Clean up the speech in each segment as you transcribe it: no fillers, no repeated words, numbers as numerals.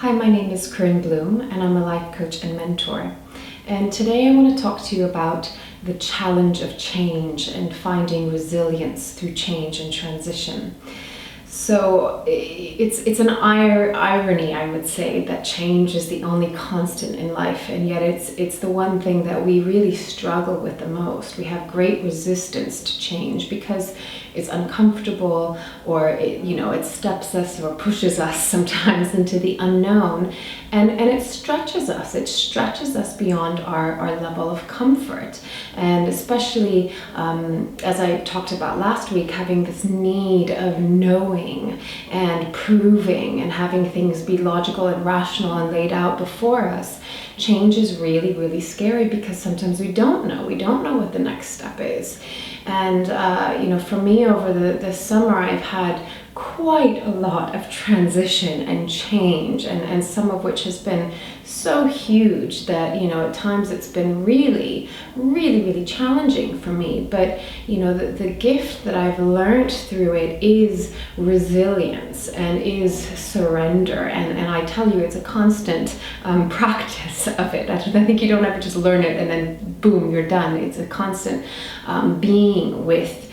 Hi, my name is Corinne Bloom and I'm a life coach and mentor. And today I want to talk to you about the challenge of change and finding resilience through change and transition. So it's an irony, I would say, that change is the only constant in life, and yet it's the one thing that we really struggle with the most. We have great resistance to change because it's uncomfortable, or it steps us or pushes us sometimes into the unknown, and it stretches us. It stretches us beyond our level of comfort, and especially as I talked about last week, having this need of knowing and proving and having things be logical and rational and laid out before us. Change is really, really scary because sometimes we don't know what the next step is. And for me, over the summer, I've had quite a lot of transition and change, and some of which has been so huge that at times it's been really, really, really challenging for me. But the gift that I've learned through it is resilience and is surrender, and I tell you, it's a constant practice of it. I think you don't ever just learn it and then boom, you're done. It's a constant being with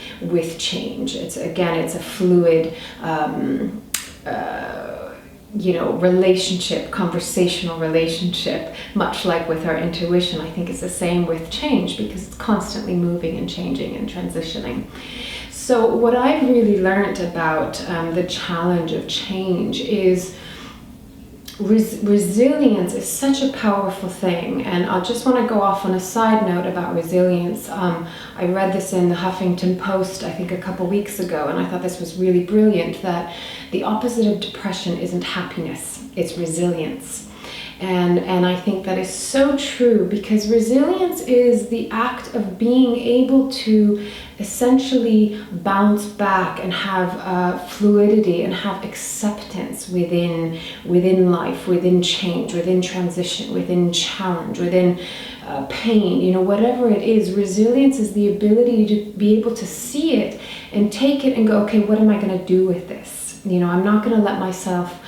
change. It's a fluid relationship, conversational relationship, much like with our intuition. I think it's the same with change because it's constantly moving and changing and transitioning. So what I've really learned about the challenge of change is resilience is such a powerful thing. And I just want to go off on a side note about resilience. I read this in the Huffington Post, I think a couple weeks ago, and I thought this was really brilliant, that the opposite of depression isn't happiness, it's resilience. And I think that is so true, because resilience is the act of being able to essentially bounce back and have fluidity and have acceptance within life, within change, within transition, within challenge, within pain, whatever it is. Resilience is the ability to be able to see it and take it and go, okay, what am I going to do with this? I'm not going to let myself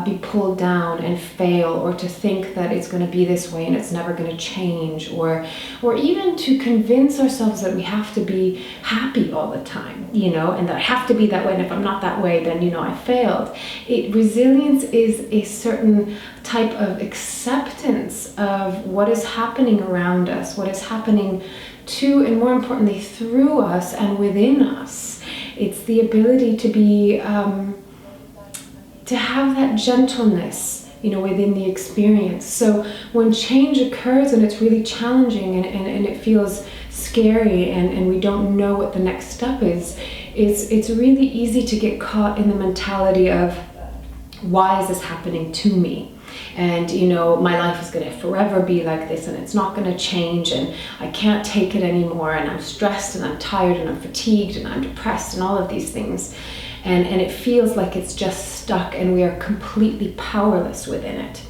be pulled down and fail, or to think that it's going to be this way and it's never going to change, or even to convince ourselves that we have to be happy all the time, and that I have to be that way, and if I'm not that way, then I failed. Resilience is a certain type of acceptance of what is happening around us, what is happening to, and more importantly, through us and within us. It's the ability to be to have that gentleness, within the experience. So when change occurs and it's really challenging and it feels scary and we don't know what the next step is, it's really easy to get caught in the mentality of, why is this happening to me? And my life is going to forever be like this, and it's not going to change, and I can't take it anymore, and I'm stressed and I'm tired and I'm fatigued and I'm depressed and all of these things, and it feels like it's just stuck and we are completely powerless within it.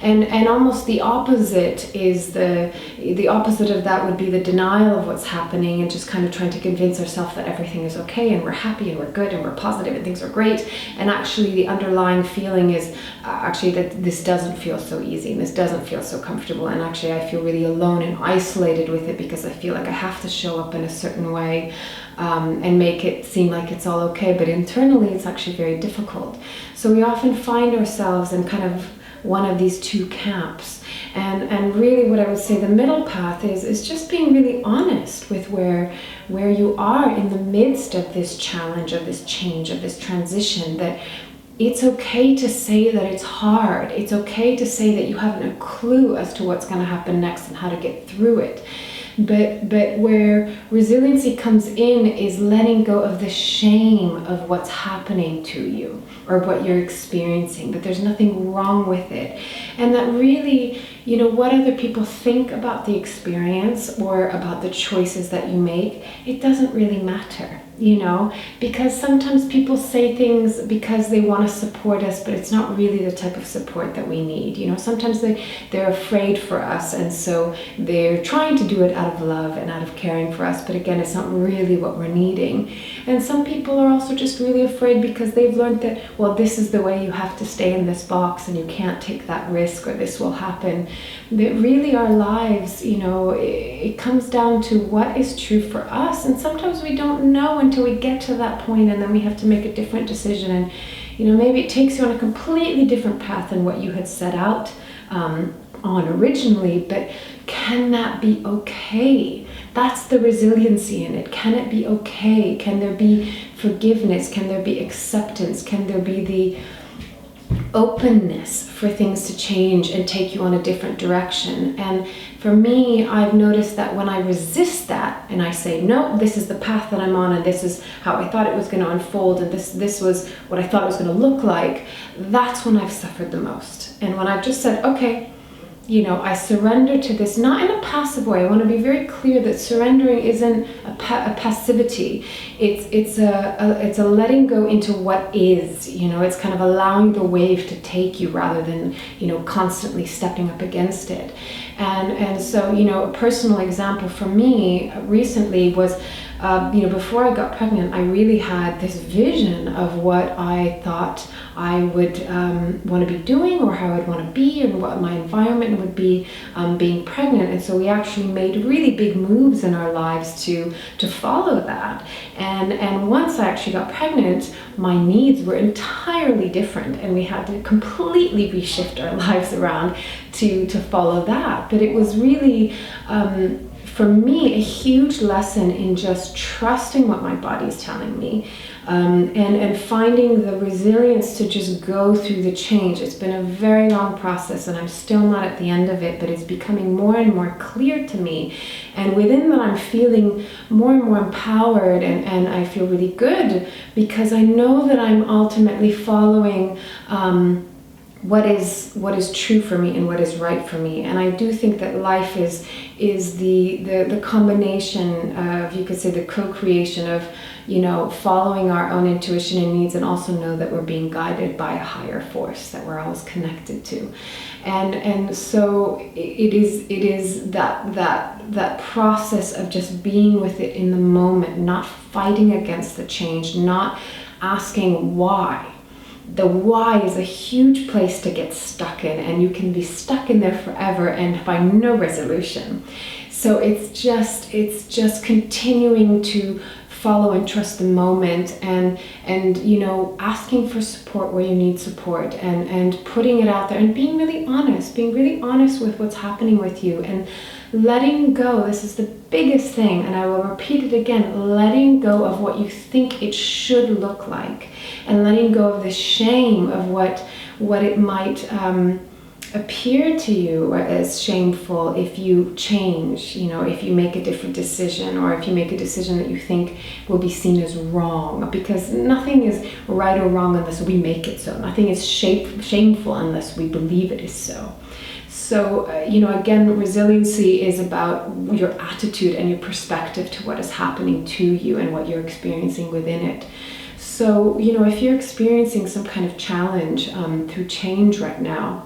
And almost the opposite is the opposite of that would be the denial of what's happening, and just kind of trying to convince ourselves that everything is okay and we're happy and we're good and we're positive and things are great. And actually the underlying feeling is actually that this doesn't feel so easy and this doesn't feel so comfortable, and actually I feel really alone and isolated with it because I feel like I have to show up in a certain way and make it seem like it's all okay, but internally it's actually very difficult. So we often find ourselves in kind of one of these two camps, and really what I would say the middle path is just being really honest with where you are in the midst of this challenge, of this change, of this transition. That it's okay to say that it's hard. It's okay to say that you haven't a clue as to what's going to happen next and how to get through it. But where resiliency comes in is letting go of the shame of what's happening to you or what you're experiencing, that there's nothing wrong with it. And that really, what other people think about the experience or about the choices that you make, it doesn't really matter. Because sometimes people say things because they want to support us, but it's not really the type of support that we need. Sometimes they're afraid for us, and so they're trying to do it out of love and out of caring for us, but again, it's not really what we're needing. And some people are also just really afraid because they've learned that, well, this is the way you have to stay in this box and you can't take that risk or this will happen. That really our lives, it comes down to what is true for us, and sometimes we don't know until we get to that point, and then we have to make a different decision, and maybe it takes you on a completely different path than what you had set out on originally. But can that be okay? That's the resiliency in it. Can it be okay? Can there be forgiveness? Can there be acceptance? Can there be the openness for things to change and take you on a different direction? And for me, I've noticed that when I resist that and I say, no, this is the path that I'm on, and this is how I thought it was going to unfold, and this was what I thought it was going to look like, that's when I've suffered the most. And when I've just said, okay, I surrender to this, not in a passive way. I want to be very clear that surrendering isn't a passivity. It's a letting go into what is. It's kind of allowing the wave to take you rather than constantly stepping up against it. And so a personal example for me recently was before I got pregnant, I really had this vision of what I thought I would want to be doing, or how I'd want to be, and what my environment would be being pregnant. And so we actually made really big moves in our lives to follow that. And once I actually got pregnant, my needs were entirely different, and we had to completely reshift our lives around to follow that. But it was really for me, a huge lesson in just trusting what my body is telling me, and finding the resilience to just go through the change. It's been a very long process, and I'm still not at the end of it, but it's becoming more and more clear to me. And within that, I'm feeling more and more empowered, and I feel really good because I know that I'm ultimately following what is true for me and what is right for me. And I do think that life is the combination of, you could say, the co-creation of following our own intuition and needs, and also know that we're being guided by a higher force that we're always connected to. And so it is that process of just being with it in the moment, not fighting against the change, not asking why. The why is a huge place to get stuck in, and you can be stuck in there forever and find no resolution. So it's just continuing to follow and trust the moment, and asking for support where you need support, and putting it out there, and being really honest with what's happening with you, and letting go. This is the biggest thing, and I will repeat it again, letting go of what you think it should look like, and letting go of the shame of what it might appear to you as shameful if you change, if you make a different decision, or if you make a decision that you think will be seen as wrong, because nothing is right or wrong unless we make it so. Nothing is shameful unless we believe it is so. So, again, resiliency is about your attitude and your perspective to what is happening to you and what you're experiencing within it. So, if you're experiencing some kind of challenge through change right now,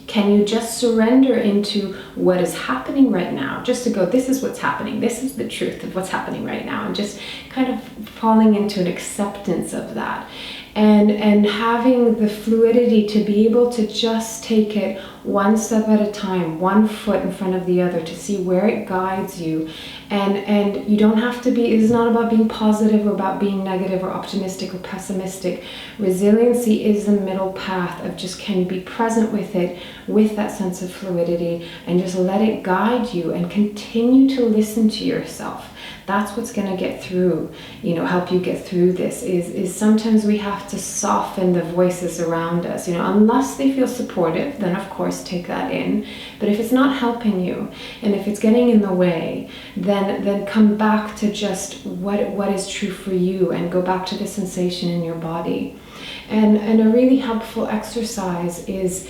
can you just surrender into what is happening right now? Just to go, this is what's happening. This is the truth of what's happening right now. And just kind of falling into an acceptance of that. And having the fluidity to be able to just take it one step at a time, one foot in front of the other, to see where it guides you. And you don't have to be, it's not about being positive or about being negative or optimistic or pessimistic. Resiliency is the middle path of just, can you be present with it, with that sense of fluidity, and just let it guide you, and continue to listen to yourself. That's what's going to get through, help you get through this, is sometimes we have to soften the voices around us, unless they feel supportive, then of course take that in. But if it's not helping you, and if it's getting in the way, then come back to just what is true for you, and go back to the sensation in your body. And a really helpful exercise is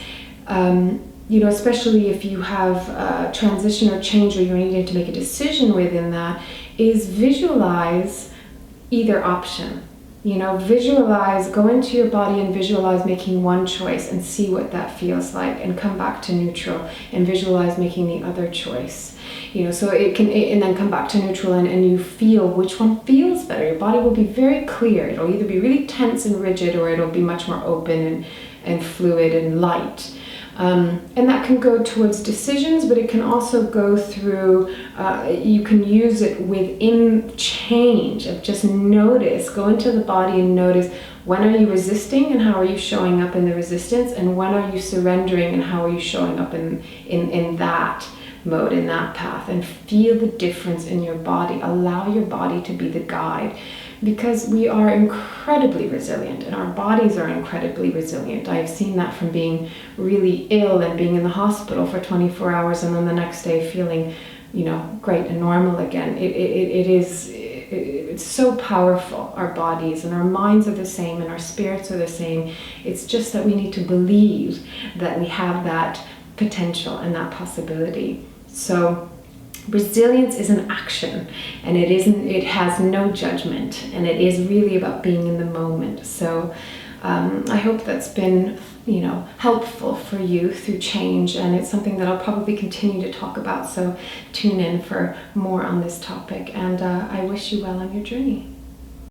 especially if you have a transition or change or you're needing to make a decision within that, is visualize either option. Visualize, go into your body and visualize making one choice and see what that feels like, and come back to neutral and visualize making the other choice. So and then come back to neutral, and you feel which one feels better. Your body will be very clear. It'll either be really tense and rigid, or it'll be much more open and fluid and light. And that can go towards decisions, but it can also go through, you can use it within change of just notice, go into the body and notice, when are you resisting and how are you showing up in the resistance, and when are you surrendering and how are you showing up in that mode, in that path, and feel the difference in your body. Allow your body to be the guide. Because we are incredibly resilient, and our bodies are incredibly resilient. I've seen that from being really ill and being in the hospital for 24 hours and then the next day feeling, great and normal again. It's so powerful, our bodies, and our minds are the same and our spirits are the same. It's just that we need to believe that we have that potential and that possibility. So resilience is an action, and it has no judgment, and it is really about being in the moment. So I hope that's been helpful for you through change, and it's something that I'll probably continue to talk about, so tune in for more on this topic, and I wish you well on your journey.